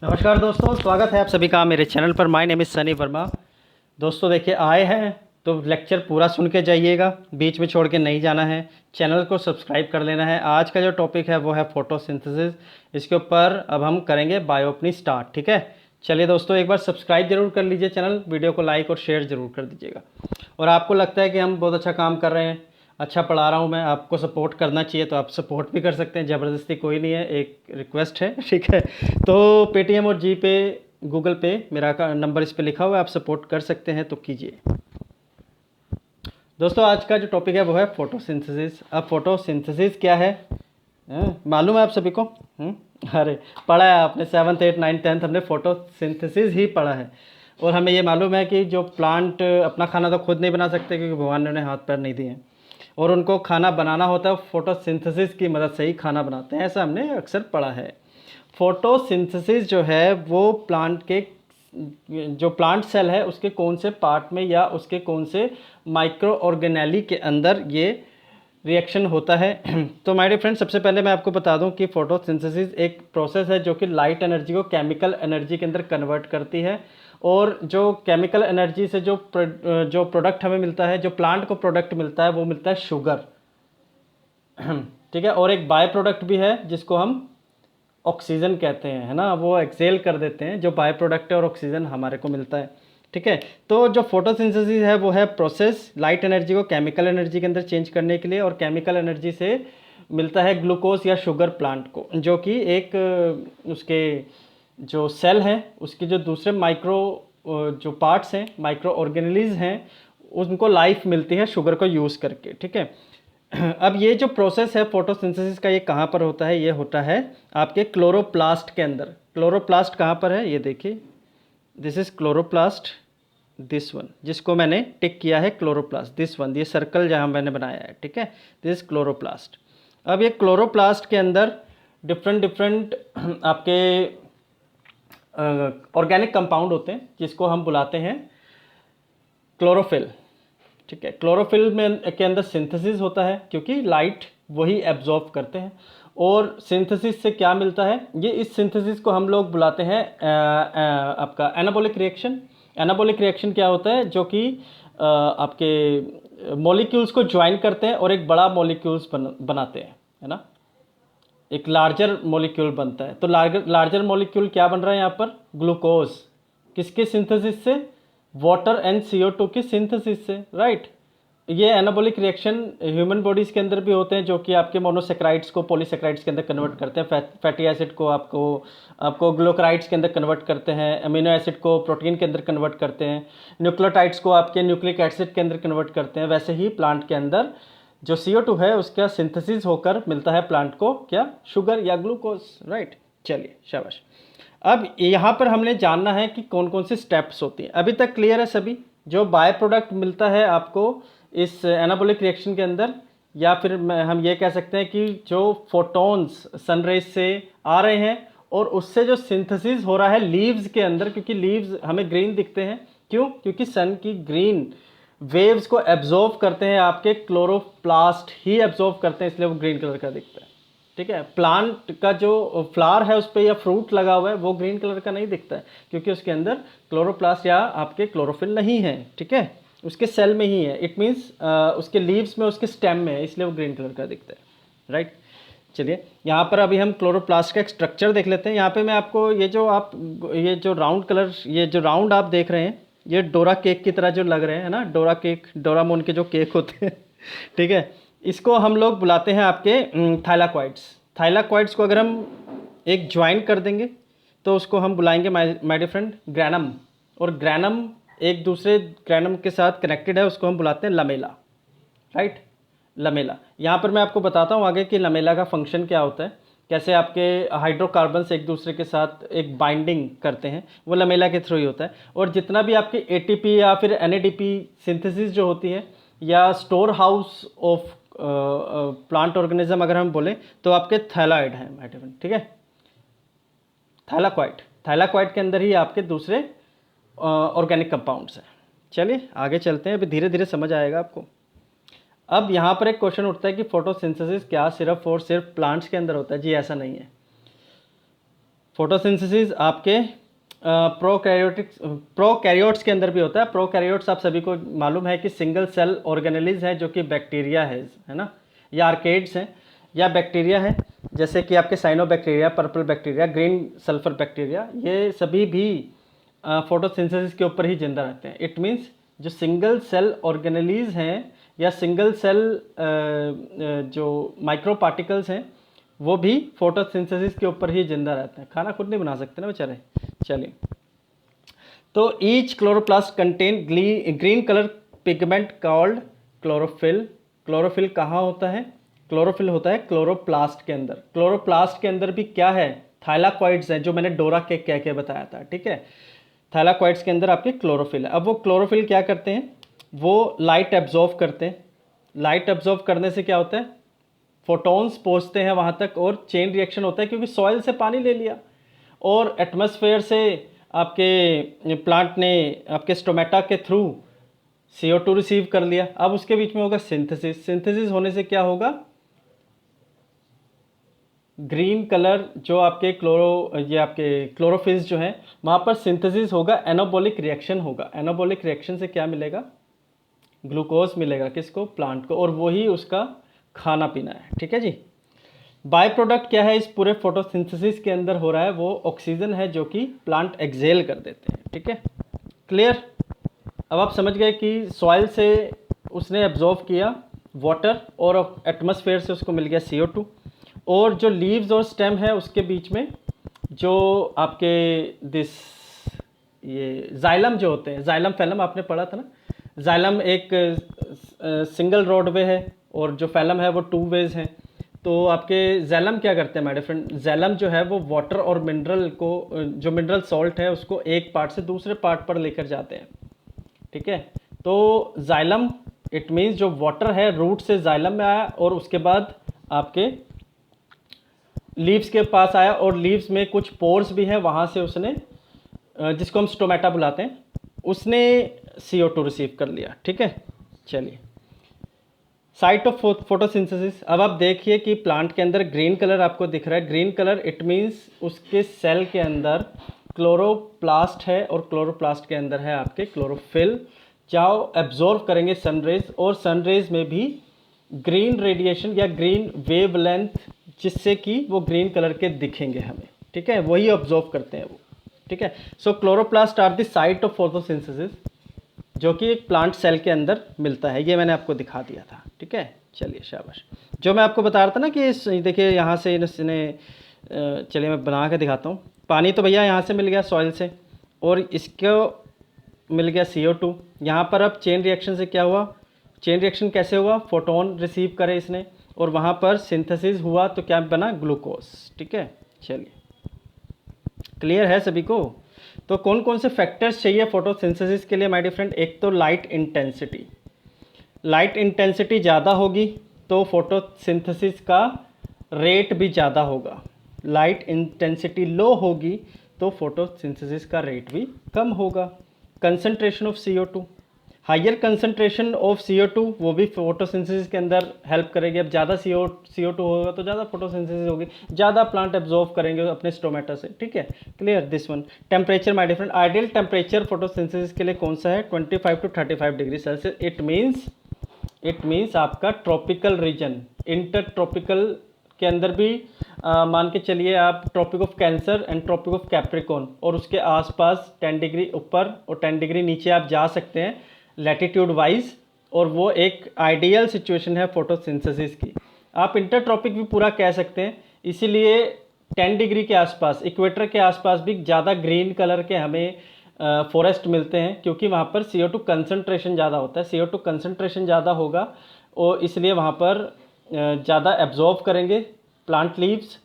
नमस्कार दोस्तों, स्वागत है आप सभी का मेरे चैनल पर। My name is Sunny Verma. दोस्तों देखिए, आए हैं तो लेक्चर पूरा सुन के जाइएगा, बीच में छोड़ के नहीं जाना है। चैनल को सब्सक्राइब कर लेना है। आज का जो टॉपिक है वो है फोटोसिंथेसिस। इसके ऊपर अब हम करेंगे बायोपनी स्टार्ट। ठीक है, चलिए दोस्तों, एक बार सब्सक्राइब जरूर कर लीजिए चैनल, वीडियो को लाइक और शेयर ज़रूर कर दीजिएगा। और आपको लगता है कि हम बहुत अच्छा काम कर रहे हैं, अच्छा पढ़ा रहा हूँ मैं, आपको सपोर्ट करना चाहिए तो आप सपोर्ट भी कर सकते हैं। ज़बरदस्ती कोई नहीं है, एक रिक्वेस्ट है। ठीक है, तो पेटीएम और जी पे, गूगल पे, मेरा का नंबर इस पे लिखा हुआ है, आप सपोर्ट कर सकते हैं तो कीजिए। दोस्तों आज का जो टॉपिक है वो है फोटोसिंथेसिस। अब फोटोसिंथेसिस क्या है, मालूम है आप सभी को? अरे पढ़ा है आपने, 7th 8th 9th 10th हमने फोटोसिंथेसिस ही पढ़ा है। और हमें ये मालूम है कि जो प्लांट अपना खाना तो खुद नहीं बना सकते, क्योंकि भगवान ने उन्हें हाथ पैर नहीं दिए हैं, और उनको खाना बनाना होता है फोटोसिंथेसिस की मदद से ही खाना बनाते हैं, ऐसा हमने अक्सर पढ़ा है। फोटोसिंथेसिस जो है वो प्लांट के, जो प्लांट सेल है उसके कौन से पार्ट में या उसके कौन से माइक्रो ऑर्गेनेली के अंदर ये रिएक्शन होता है। तो माय डियर फ्रेंड, सबसे पहले मैं आपको बता दूं कि फोटोसिंथेसिस एक प्रोसेस है जो कि लाइट एनर्जी को केमिकल एनर्जी के अंदर कन्वर्ट करती है। और जो केमिकल एनर्जी से जो प्रोडक्ट हमें मिलता है, जो प्लांट को प्रोडक्ट मिलता है, वो मिलता है शुगर। ठीक है, और एक बाय प्रोडक्ट भी है जिसको हम ऑक्सीजन कहते हैं, है ना, वो एक्सेल कर देते हैं, जो बाय प्रोडक्ट है और ऑक्सीजन हमारे को मिलता है। ठीक है, तो जो फोटोसिंथेसिस है वो है प्रोसेस लाइट एनर्जी को केमिकल एनर्जी के अंदर चेंज करने के लिए, और केमिकल एनर्जी से मिलता है ग्लूकोज या शुगर प्लांट को, जो कि एक उसके जो सेल हैं उसके जो दूसरे माइक्रो जो पार्ट्स हैं, माइक्रो ऑर्गेनेलिज हैं, उनको लाइफ मिलती है शुगर को यूज़ करके। ठीक है, अब ये जो प्रोसेस है फोटोसिंथेसिस का, ये कहाँ पर होता है? ये होता है आपके क्लोरोप्लास्ट के अंदर। क्लोरोप्लास्ट कहाँ पर है? ये देखिए, this is chloroplast, this one जिसको मैंने टिक किया है, क्लोरोप्लास्ट, दिस वन, ये सर्कल जहाँ मैंने बनाया है। ठीक है, दिस इज क्लोरोप्लास्ट। अब ये क्लोरोप्लास्ट के अंदर डिफरेंट डिफरेंट आपके ऑर्गेनिक कंपाउंड होते हैं, जिसको हम बुलाते हैं क्लोरोफिल। ठीक है, क्लोरोफिल में के अंदर सिंथेसिस होता है, क्योंकि लाइट वही एब्जॉर्ब करते हैं। और सिंथेसिस से क्या मिलता है? ये इस सिंथेसिस को हम लोग बुलाते हैं आपका एनाबॉलिक रिएक्शन। एनाबॉलिक रिएक्शन क्या होता है? जो कि आपके मॉलिक्यूल्स को ज्वाइन करते हैं और एक बड़ा मॉलिक्यूल्स बनाते हैं, है ना, एक लार्जर मॉलिक्यूल बनता है। तो लार्जर मॉलिक्यूल क्या बन रहा है यहाँ पर? ग्लूकोज। किसके सिंथेसिस से? वाटर एंड CO2 की सिंथेसिस से, राइट। ये एनाबॉलिक रिएक्शन ह्यूमन बॉडीज़ के अंदर भी होते हैं, जो कि आपके मोनोसेक्राइड्स को पॉलीसेक्राइड्स के अंदर कन्वर्ट करते हैं, फैटी एसिड को आपको ग्लूकोराइड्स के अंदर कन्वर्ट करते हैं, अमीनो एसिड को प्रोटीन के अंदर कन्वर्ट करते हैं, न्यूक्लियोटाइड्स को आपके न्यूक्लिक एसिड के अंदर कन्वर्ट करते हैं। वैसे ही प्लांट के अंदर जो CO2 है उसका सिंथेसिस होकर मिलता है प्लांट को क्या? शुगर या ग्लूकोज, राइट। चलिए, शाबाश। अब यहाँ पर हमने जानना है कि कौन कौन से स्टेप्स होती हैं। अभी तक क्लियर है सभी? जो बाय प्रोडक्ट मिलता है आपको इस एनाबॉलिक रिएक्शन के अंदर, या फिर हम ये कह सकते हैं कि जो फोटॉन्स सनरेज से आ रहे हैं और उससे जो सिंथेसिस हो रहा है लीव्स के अंदर, क्योंकि लीव्स हमें ग्रीन दिखते हैं, क्यों? क्योंकि सन की ग्रीन वेव्स को एब्जॉर्ब करते हैं, आपके क्लोरोप्लास्ट ही एब्जॉर्ब करते हैं, इसलिए वो ग्रीन कलर का दिखता है। ठीक है, प्लांट का जो फ्लावर है उस पर या फ्रूट लगा हुआ है वो ग्रीन कलर का नहीं दिखता है, क्योंकि उसके अंदर क्लोरोप्लास्ट या आपके क्लोरोफिल नहीं है। ठीक है, उसके सेल में ही है, इट मीन्स उसके लीव्स में, उसके स्टेम में है, इसलिए वो ग्रीन कलर का दिखता है, राइट। चलिए, यहाँ पर अभी हम क्लोरोप्लास्ट का एक स्ट्रक्चर देख लेते हैं। यहाँ पे मैं आपको ये जो राउंड कलर, ये जो राउंड आप देख रहे हैं, ये डोरा केक की तरह जो लग रहे हैं ना, डोरा केक, डोरामोन के जो केक होते हैं। ठीक है, इसको हम लोग बुलाते हैं आपके थाइलाकॉइड्स। थाइलाकॉइड्स को अगर हम एक ज्वाइन कर देंगे तो उसको हम बुलाएंगे माय डियर फ्रेंड ग्रैनम। और ग्रैनम एक दूसरे ग्रैनम के साथ कनेक्टेड है, उसको हम बुलाते हैं लमेला, राइट। लमेला, यहाँ पर मैं आपको बताता हूँ आगे कि लमेला का फंक्शन क्या होता है, कैसे आपके हाइड्रोकार्बन्स एक दूसरे के साथ एक बाइंडिंग करते हैं, वो लमेला के थ्रू ही होता है। और जितना भी आपके ATP या फिर NADP सिंथेसिस जो होती है, या store house of plant organism अगर हम बोलें, तो आपके थैलाइड हैं माय डियर फ्रेंड। ठीक है, थाइलाकॉइड के अंदर ही आपके दूसरे ऑर्गेनिक कंपाउंड्स हैं। चलिए आगे चलते हैं, अभी धीरे धीरे समझ आएगा आपको। अब यहाँ पर एक क्वेश्चन उठता है कि फोटोसिंथेसिस क्या सिर्फ और सिर्फ प्लांट्स के अंदर होता है? जी ऐसा नहीं है। फोटोसिंथेसिस आपके प्रोकैरियोट्स के अंदर भी होता है। प्रोकैरियोट्स आप सभी को मालूम है कि सिंगल सेल ऑर्गेनेलिज है, जो कि बैक्टीरिया है ना, या आर्केड्स हैं या बैक्टीरिया है, जैसे कि आपके cyanobacteria, purple bacteria, green sulphur bacteria, ये सभी भी फोटोसिंथेसिस के ऊपर ही जिंदा रहते हैं। इट मीन्स जो सिंगल सेल ऑर्गेनेलिज हैं या सिंगल सेल जो माइक्रो पार्टिकल्स हैं वो भी फोटोसिंथेसिस के ऊपर ही जिंदा रहते हैं। खाना खुद नहीं बना सकते ना बेचारे। चलिए, तो each chloroplast contain green colour pigment called chlorophyll. Chlorophyll कहाँ होता है? क्लोरोफिल होता है क्लोरोप्लास्ट के अंदर। क्लोरोप्लास्ट के अंदर भी क्या है? थाइलाकॉइड्स हैं, जो मैंने डोरा के कह के बताया था, ठीक है। थाइलाकॉइड्स के अंदर आपके क्लोरोफिल है। अब वो क्लोरोफिल क्या करते हैं? वो लाइट एब्जॉर्व करते हैं। लाइट एब्जॉर्व करने से क्या होता है? फोटॉन्स पहुंचते हैं वहां तक और चेन रिएक्शन होता है, क्योंकि सॉइल से पानी ले लिया और एटमॉस्फेयर से आपके प्लांट ने आपके स्टोमेटा के थ्रू CO2 रिसीव कर लिया। अब उसके बीच में होगा सिंथेसिस। सिंथेसिस होने से क्या होगा? ग्रीन कलर जो आपके ये आपके क्लोरोफिल्स जो हैं वहाँ पर सिंथेसिस होगा, एनाबॉलिक रिएक्शन होगा। एनाबॉलिक रिएक्शन से क्या मिलेगा? ग्लूकोज मिलेगा। किसको? प्लांट को। और वही उसका खाना पीना है, ठीक है जी। बाय प्रोडक्ट क्या है इस पूरे फोटोसिंथेसिस के अंदर हो रहा है? वो ऑक्सीजन है, जो कि प्लांट एक्सेल कर देते हैं, ठीक है। क्लियर? अब आप समझ गए कि सॉइल से उसने एब्जॉर्व किया वाटर और एटमॉस्फेयर से उसको मिल गया CO2, और जो लीव्स और स्टेम है उसके बीच में जो आपके ये जाइलम जो होते हैं, जाइलम फैलम आपने पढ़ा था ना। जाइलम एक सिंगल रोडवे है और जो फैलम है वो 2 वेज हैं। तो आपके जैलम क्या करते हैं माय डियर फ्रेंड? जैलम जो है वो वाटर और मिनरल को, जो मिनरल सॉल्ट है उसको एक पार्ट से दूसरे पार्ट पर लेकर जाते हैं, ठीक है। तो जाइलम इट मीन्स जो वाटर है रूट से जाइलम में आया और उसके बाद आपके लीव्स के पास आया, और लीव्स में कुछ पोर्स भी हैं, वहाँ से उसने जिसको हम स्टोमेटा बुलाते हैं, उसने CO2 रिसीव कर लिया, ठीक है। चलिए, साइट ऑफ फोटोसिंथेसिस। अब आप देखिए कि प्लांट के अंदर ग्रीन कलर आपको दिख रहा है। ग्रीन कलर इट मीन्स उसके सेल के अंदर क्लोरोप्लास्ट है और क्लोरोप्लास्ट के अंदर है आपके क्लोरोफिल, जाओ एब्जॉर्व करेंगे सनरेज, और सनरेज में भी ग्रीन रेडिएशन या ग्रीन वेवलेंथ, जिससे कि वो ग्रीन कलर के दिखेंगे हमें, ठीक है। वही ऑब्जॉर्व करते हैं वो, ठीक है। So chloroplast are the site of photosynthesis, जो कि एक प्लांट सेल के अंदर मिलता है। ये मैंने आपको दिखा दिया था, ठीक है। चलिए, शाबाश। जो मैं आपको बता रहा था ना कि देखिए यहाँ से इसने चलिए मैं बना के दिखाता हूँ। पानी तो भैया यहाँ से मिल गया सॉइल से, और इसको मिल गया CO2। यहाँ पर अब चेन रिएक्शन से क्या हुआ? चेन रिएक्शन कैसे हुआ? फोटोन रिसीव करे इसने और वहाँ पर सिंथेसिस हुआ, तो क्या बना? ग्लूकोज, ठीक है। चलिए, क्लियर है सभी को? तो कौन कौन से फैक्टर्स चाहिए फोटोसिंथेसिस के लिए माय डियर फ्रेंड? एक तो लाइट इंटेंसिटी। लाइट इंटेंसिटी ज़्यादा होगी तो फोटोसिंथेसिस का रेट भी ज़्यादा होगा। लाइट इंटेंसिटी लो होगी तो फोटोसिंथेसिस का रेट भी कम होगा। Concentration of CO2, higher concentration of CO2 वो भी फोटोसिंथेसिस के अंदर हेल्प करेगी। अब ज़्यादा CO2 होगा तो ज़्यादा फोटोसिंथेसिस होगी, ज़्यादा प्लांट एब्जॉर्व करेंगे अपने स्टोमेटा से, ठीक है। Clear? This one. Temperature my dear friend, ideal temperature photosynthesis के लिए कौन सा है? 25 to 35 degree Celsius. It means आपका ट्रॉपिकल रीजन। इंटर ट्रॉपिकल के अंदर भी मान के चलिए आप Tropic of Cancer and Tropic of Capricorn, और उसके आसपास 10 डिग्री ऊपर और 10 डिग्री नीचे आप जा सकते हैं लैटिट्यूड वाइज, और वो एक आइडियल सिचुएशन है फोटोसिंथेसिस की। आप इंटर ट्रॉपिक भी पूरा कह सकते हैं, इसीलिए 10 डिग्री के आसपास, इक्वेटर के आसपास भी ज़्यादा ग्रीन कलर के हमें फॉरेस्ट मिलते हैं, क्योंकि वहाँ पर CO2 कंसंट्रेशन ज़्यादा होता है। CO2 कंसंट्रेशन ज़्यादा होगा और इसलिए वहाँ पर ज़्यादा एब्जॉर्व करेंगे प्लांट लीव्स,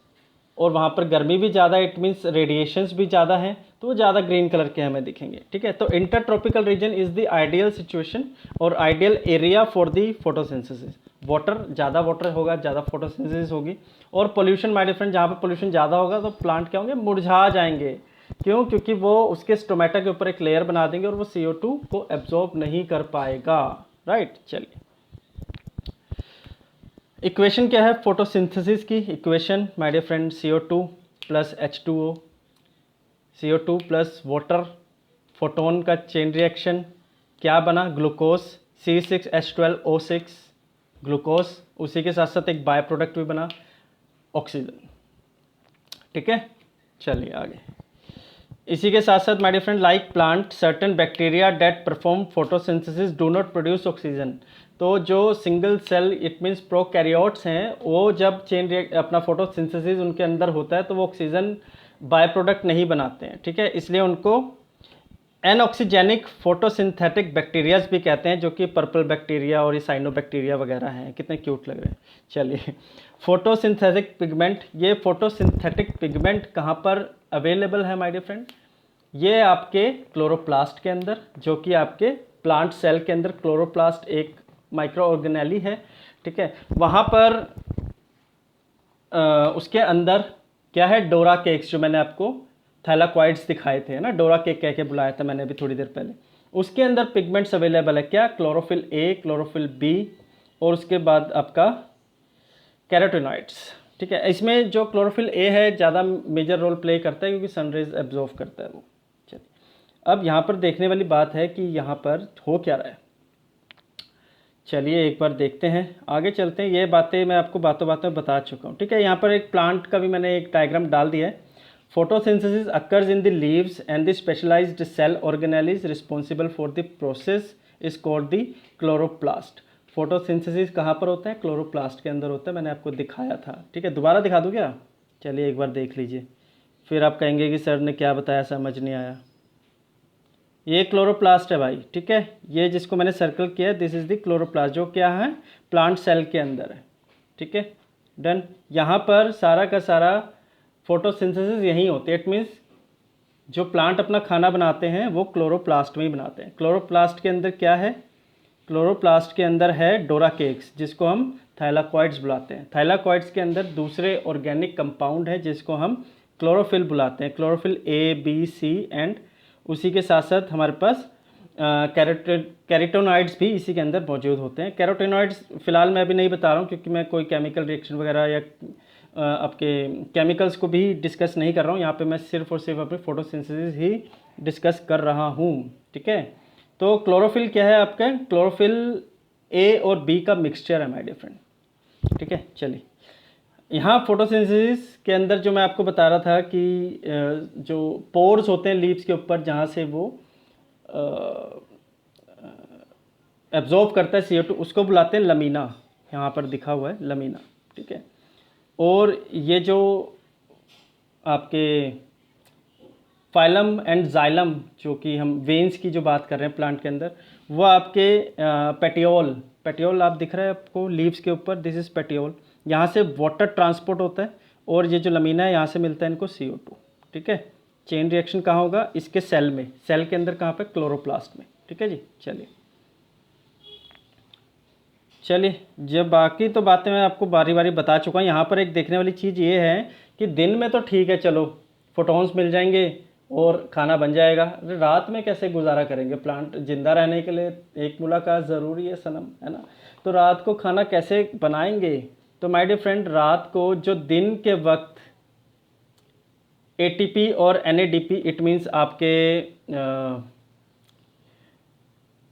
और वहाँ पर गर्मी भी ज़्यादा, इट मीन्स रेडिएशंस भी ज़्यादा हैं, तो वो ज़्यादा ग्रीन कलर के हमें दिखेंगे, ठीक है। तो intertropical region is the ideal situation और ideal area for the photosynthesis. Water, ज़्यादा वाटर होगा, ज़्यादा फोटोसिंथेसिस होगी। और पोल्यूशन माय डियर फ्रेंड, जहाँ पर पोल्यूशन ज़्यादा होगा तो प्लांट क्या होंगे? मुरझा जाएंगे। क्यों? क्योंकि वो उसके स्टोमेटा के ऊपर एक लेयर बना देंगे और वो CO2 को एब्जॉर्ब नहीं कर पाएगा, राइट। चलिए, इक्वेशन क्या है फोटोसिंथेसिस की? Equation my dear friend, CO2 + H2O CO2 plus water, photon का चेन रिएक्शन, क्या बना, ग्लूकोज, C6H12O6 ग्लूकोज, उसी के साथ साथ एक बाय प्रोडक्ट भी बना ऑक्सीजन। ठीक है, चलिए आगे। इसी के साथ साथ my dear friend, like plant certain bacteria that perform photosynthesis do not produce oxygen. तो जो single cell it means prokaryotes हैं, वो जब अपना फोटोसिंथेसिस उनके अंदर होता है तो वो ऑक्सीजन बाय प्रोडक्ट नहीं बनाते हैं। ठीक है, इसलिए उनको एनऑक्सीजेनिक फोटोसिंथेटिक बैक्टीरियाज भी कहते हैं, जो कि पर्पल बैक्टीरिया और साइनोबैक्टीरिया वगैरह हैं। कितने क्यूट लग रहे हैं। चलिए, फोटोसिंथेटिक पिगमेंट, ये फोटोसिंथेटिक पिगमेंट कहाँ पर अवेलेबल है माय डियर फ्रेंड? ये आपके क्लोरोप्लास्ट के अंदर, जो कि आपके प्लांट सेल के अंदर क्लोरोप्लास्ट एक माइक्रो ऑर्गेनेली है। ठीक है, वहाँ पर उसके अंदर क्या है, डोरा केक्स, जो मैंने आपको थैलाक्वाइड्स दिखाए थे ना, डोरा केक कह के बुलाया था मैंने अभी थोड़ी देर पहले। उसके अंदर पिगमेंट्स अवेलेबल है क्या, क्लोरोफिल ए, क्लोरोफिल बी, और उसके बाद आपका कैरोटीनॉइड्स। ठीक है, इसमें जो क्लोरोफिल ए है ज़्यादा मेजर रोल प्ले करता है, क्योंकि सनरेज एब्जॉर्व करता है वो। चलिए, अब यहाँ पर देखने वाली बात है कि यहाँ पर हो क्या रहा है। चलिए एक बार देखते हैं, आगे चलते हैं। ये बातें मैं आपको बातों बातों में बता चुका हूँ। ठीक है, यहाँ पर एक प्लांट का भी मैंने एक डायग्राम डाल दिया है। Photosynthesis occurs in the leaves and the specialised cell organelles responsible for the process is called the chloroplast. Photosynthesis कहाँ पर होता है? क्लोरोप्लास्ट के अंदर होता है, मैंने आपको दिखाया था। ठीक है, दोबारा दिखा दूँ क्या? चलिए एक बार देख लीजिए, फिर आप कहेंगे कि सर ने क्या बताया समझ नहीं आया। ये क्लोरोप्लास्ट है भाई। ठीक है, ये जिसको मैंने सर्कल किया, दिस इज़ द क्लोरोप्लास्ट, जो क्या है प्लांट सेल के अंदर है। ठीक है, डन। यहाँ पर सारा का सारा फोटोसिंथेसिस यहीं होती है। इट मीन्स जो प्लांट अपना खाना बनाते हैं वो क्लोरोप्लास्ट में ही बनाते हैं। क्लोरोप्लास्ट के अंदर क्या है? क्लोरोप्लास्ट के अंदर है डोरा केक्स, जिसको हम थाइलाकॉइड्स बुलाते हैं। थाइलाकॉइड्स के अंदर दूसरे ऑर्गेनिक कंपाउंड है, जिसको हम क्लोरोफिल बुलाते हैं। Chlorophyll A, B, C and उसी के साथ साथ हमारे पास कैरोटीनॉइड्स भी इसी के अंदर मौजूद होते हैं। कैरोटीनॉइड्स फ़िलहाल मैं अभी नहीं बता रहा हूँ, क्योंकि मैं कोई केमिकल रिएक्शन वगैरह या आपके केमिकल्स को भी डिस्कस नहीं कर रहा हूँ। यहाँ पे मैं सिर्फ और सिर्फ अपने फोटोसिंथेसिस ही डिस्कस कर रहा हूँ। ठीक है, तो क्लोरोफिल क्या है आपका? क्लोरोफिल ए और बी का मिक्सचर है माय डियर फ्रेंड। ठीक है, चलिए यहाँ फोटोसिंथेसिस के अंदर जो मैं आपको बता रहा था कि जो पोर्स होते हैं लीव्स के ऊपर, जहाँ से वो एब्जॉर्ब करता है CO2, उसको बुलाते हैं लमीना। यहाँ पर दिखा हुआ है लमीना। ठीक है, और ये जो आपके फाइलम एंड जाइलम, जो कि हम वेन्स की जो बात कर रहे हैं प्लांट के अंदर, वो आपके पेटियोल आप दिख रहा है आपको लीव्स के ऊपर, दिस इज़ पेटियोल। यहाँ से वाटर ट्रांसपोर्ट होता है, और ये जो लमीना है यहाँ से मिलता है इनको CO2। ठीक है, चेन रिएक्शन कहाँ होगा? इसके सेल में, सेल के अंदर कहाँ पे? क्लोरोप्लास्ट में। ठीक है जी, चलिए जब बाकी तो बातें मैं आपको बारी बारी बता चुका हूँ। यहाँ पर एक देखने वाली चीज़ ये है कि दिन में तो ठीक है, चलो फोटॉन्स मिल जाएंगे और खाना बन जाएगा। रात में कैसे गुजारा करेंगे? प्लांट जिंदा रहने के लिए एक मुलाकात ज़रूरी है सनम, है ना? तो रात को खाना कैसे बनाएंगे? तो माय डियर फ्रेंड, रात को जो दिन के वक्त ATP और NADP, इट मीन्स आपके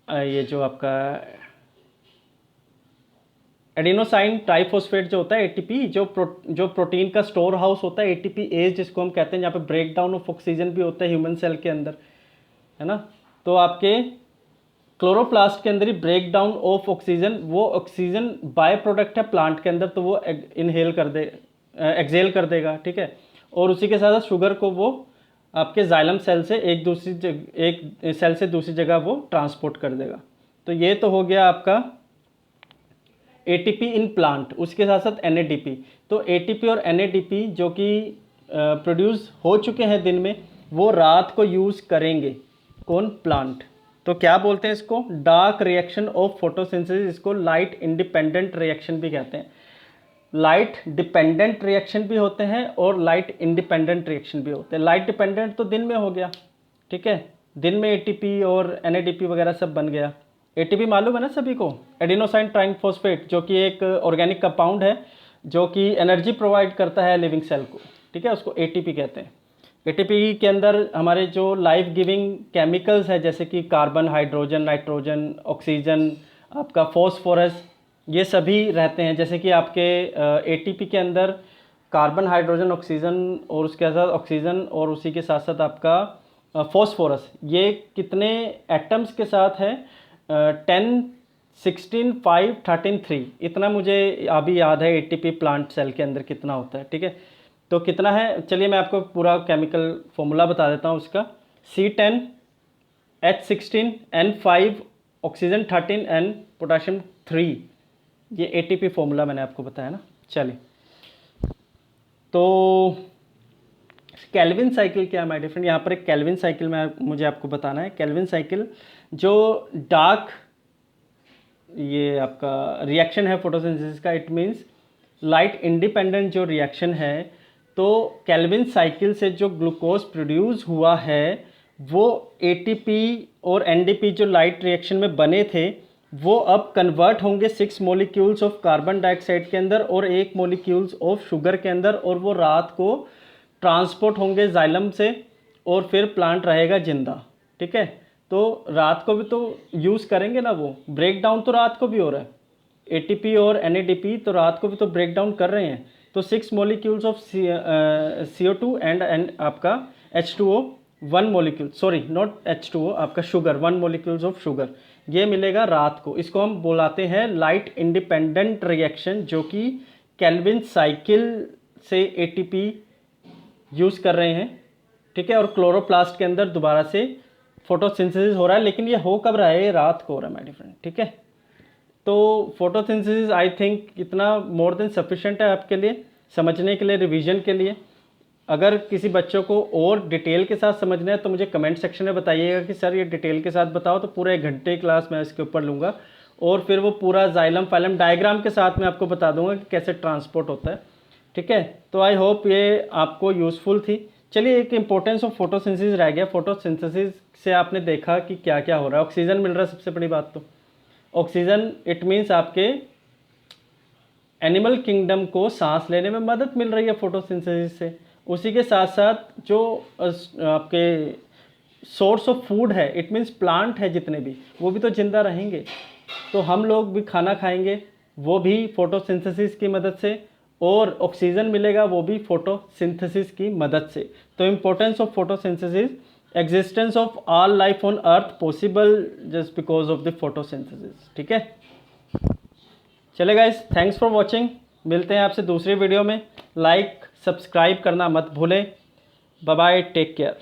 ये जो आपका एडिनोसाइन ट्राइफॉस्फेट जो होता है ATP, जो प्रोटीन का स्टोर हाउस होता है, ATPase जिसको हम कहते हैं, जहाँ पे ब्रेक डाउन ऑफ ऑक्सीजन भी होता है ह्यूमन सेल के अंदर, है ना? तो आपके क्लोरोप्लास्ट के अंदर ही ब्रेक डाउन ऑफ ऑक्सीजन, वो ऑक्सीजन बाय प्रोडक्ट है प्लांट के अंदर, तो वो इनहेल कर दे, एक्सेल कर देगा। ठीक है, और उसी के साथ साथ शुगर को वो आपके जाइलम सेल से एक सेल से दूसरी जगह वो ट्रांसपोर्ट कर देगा। तो ये तो हो गया आपका ATP इन प्लांट। उसके साथ साथ NADP। तो ATP और NADP जो कि प्रोड्यूस हो चुके हैं दिन में, वो रात को यूज़ करेंगे। कौन? प्लांट। तो क्या बोलते हैं इसको? Dark reaction of photosynthesis. इसको लाइट इंडिपेंडेंट रिएक्शन भी कहते हैं। लाइट डिपेंडेंट रिएक्शन भी होते हैं और लाइट इंडिपेंडेंट रिएक्शन भी होते हैं। लाइट डिपेंडेंट तो दिन में हो गया। ठीक है, दिन में ATP और NADP वगैरह सब बन गया। ATP मालूम है ना सभी को? एडिनोसाइन ट्राइफॉस्फेट, जो कि एक ऑर्गेनिक कंपाउंड है, जो कि एनर्जी प्रोवाइड करता है लिविंग सेल को। ठीक है, उसको ATP कहते हैं। एटीपी के अंदर हमारे जो लाइफ गिविंग केमिकल्स है जैसे कि कार्बन, हाइड्रोजन, नाइट्रोजन, ऑक्सीजन, आपका फॉस्फोरस, ये सभी रहते हैं। जैसे कि आपके एटीपी के अंदर कार्बन, हाइड्रोजन, ऑक्सीजन और उसके साथ ऑक्सीजन और उसी के साथ साथ आपका फॉस्फोरस, ये कितने एटम्स के साथ है? 10, 16, 5, 13, 3, इतना मुझे अभी याद है एटीपी प्लांट सेल के अंदर कितना होता है। ठीक है, तो कितना है, चलिए मैं आपको पूरा केमिकल फॉर्मूला बता देता हूँ उसका। C10, H16, N5, oxygen 13, N, potassium 3, ये एटीपी फॉर्मूला मैंने आपको बताया ना। चलिए, तो केल्विन साइकिल क्या है माय डिफरेंट, यहाँ पर एक केल्विन साइकिल में मुझे आपको बताना है। केल्विन साइकिल जो डार्क ये आपका रिएक्शन है फोटोसिंथेसिस का, इट मीन्स लाइट इंडिपेंडेंट जो रिएक्शन है, तो केल्विन साइकिल से जो ग्लूकोज प्रोड्यूस हुआ है वो एटीपी और एनडीपी जो लाइट रिएक्शन में बने थे वो अब कन्वर्ट होंगे 6 मॉलिक्यूल्स ऑफ कार्बन डाइऑक्साइड के अंदर और 1 मॉलिक्यूल्स ऑफ शुगर के अंदर, और वो रात को ट्रांसपोर्ट होंगे जाइलम से और फिर प्लांट रहेगा जिंदा। ठीक है, तो रात को भी तो यूज़ करेंगे ना, वो ब्रेक डाउन तो रात को भी हो रहा है। एटीपी और एनएडीपी तो रात को भी तो ब्रेक डाउन कर रहे हैं। तो 6 मॉलिक्यूल्स ऑफ CO2 एंड आपका H2O, 1 molecule, sorry not H2O, आपका शुगर, 1 मॉलिक्यूल्स ऑफ शुगर, ये मिलेगा रात को। इसको हम बुलाते हैं लाइट इंडिपेंडेंट रिएक्शन, जो कि केल्विन साइकिल से एटीपी यूज़ कर रहे हैं। ठीक है, और क्लोरोप्लास्ट के अंदर दोबारा से फोटोसिंथेसिस हो रहा है, लेकिन ये हो कब रहा है? रात को हो रहा है माय डिफरेंट। ठीक है, तो फोटोसिंथेसिस आई थिंक इतना मोर देन सफिशिएंट है आपके लिए समझने के लिए, रिवीजन के लिए। अगर किसी बच्चों को और डिटेल के साथ समझना है तो मुझे कमेंट सेक्शन में बताइएगा कि सर ये डिटेल के साथ बताओ, तो पूरे 1 घंटे क्लास मैं इसके ऊपर लूँगा और फिर वो पूरा जाइलम फाइलम डायग्राम के साथ मैं आपको बता दूंगा कि कैसे ट्रांसपोर्ट होता है। ठीक है, तो आई होप ये आपको यूज़फुल थी। चलिए, एक इंपॉर्टेंस ऑफ फोटोसिंथेसिस रह गया। फोटोसिंथेसिस से आपने देखा कि क्या क्या हो रहा है। ऑक्सीजन मिल रहा है, सबसे बड़ी बात तो ऑक्सीजन, इट मीन्स आपके एनिमल किंगडम को सांस लेने में मदद मिल रही है फोटोसिंथेसिस से। उसी के साथ साथ जो आपके सोर्स ऑफ फूड है, इट मीन्स प्लांट है जितने भी, वो भी तो जिंदा रहेंगे। तो हम लोग भी खाना खाएंगे वो भी फोटोसिंथेसिस की मदद से, और ऑक्सीजन मिलेगा वो भी फोटोसिंथेसिस की मदद से। तो importance of photosynthesis, existence of all life on earth possible just because of the photosynthesis. ठीक है, चले गाइस, थैंक्स फॉर वॉचिंग। मिलते हैं आपसे दूसरी वीडियो में। लाइक सब्सक्राइब करना मत भूलें। Bye bye, take care.